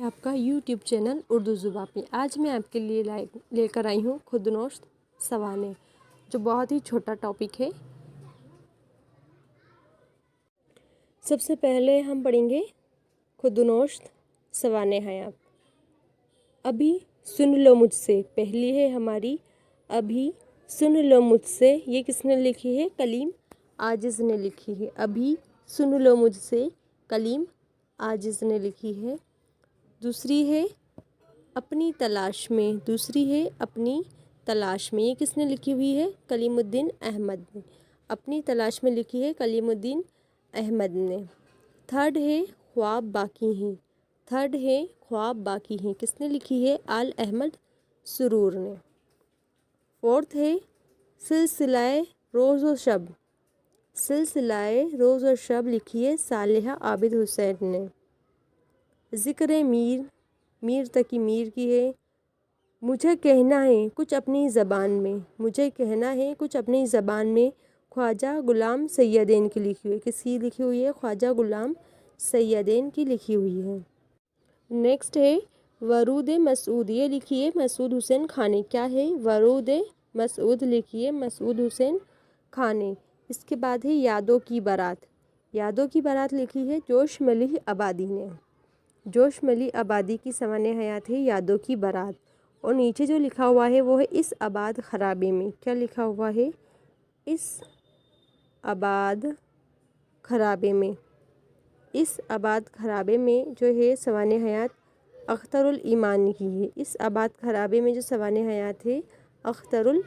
आपका YouTube channel Urdu ज़ुबान पे। आज मैं आपके लिए लेकर आई हूँ खुदनोश्त सवाने, जो बहुत ही छोटा टॉपिक है। सबसे पहले हम पढ़ेंगे खुदनोश्त सवाने हयात। अभी सुन लो मुझसे, पहली है हमारी अभी सुन लो मुझसे। ये किसने लिखी है? कलीम आजिज़ ने लिखी है। अभी सुन लो मुझसे, कलीम आजिज़ ने लिखी है। दूसरी है अपनी तलाश में, दूसरी है अपनी तलाश में। ये किसने लिखी हुई है? कलीमुद्दीन अहमद ने। अपनी तलाश में लिखी है कलीमुद्दीन अहमद ने। थर्ड है ख्वाब बाकी हैं, थर्ड है ख्वाब बाकी हैं। किसने लिखी है? आल अहमद सुरूर ने। फोर्थ है सिलसिलाए रोज़ व शब, सिलसिलाए रोज़ और शब लिखी है सालिहा आबिद हुसैन ने। ज़िक्र मीर, मीर तकी मीर की है। मुझे कहना है कुछ अपनी ज़बान में, मुझे कहना है कुछ अपनी ज़बान में, ख्वाजा गुलाम सैयदेन की लिखी हुई। किसकी लिखी हुई है? ख्वाजा गुलाम सैयदेन की लिखी हुई है। नेक्स्ट है वरूद मसूद, ये लिखी है मसूद हुसैन खान ने। क्या है? वरूद मसूद लिखी है मसूद हुसैन खान ने। इसके बाद है यादों की बारात, यादों की बारात लिखी है जोश मलिह आबादी ने। जोश मली आबादी की सवाने हयात है यादों की बारात। और नीचे जो लिखा हुआ है वो है इस आबाद खराबे में। क्या लिखा हुआ है? इस आबाद खराबे में। इस आबाद खराबे में जो है सवाने हयात अख्तरुल ईमान की है। इस आबाद खराबे में जो सवाने हयात है अख्तरुल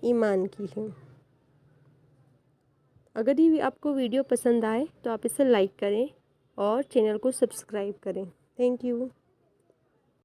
ईमान की है। अगर ये आपको वीडियो पसंद आए तो आप इसे लाइक करें और चैनल को सब्सक्राइब करें। Thank you.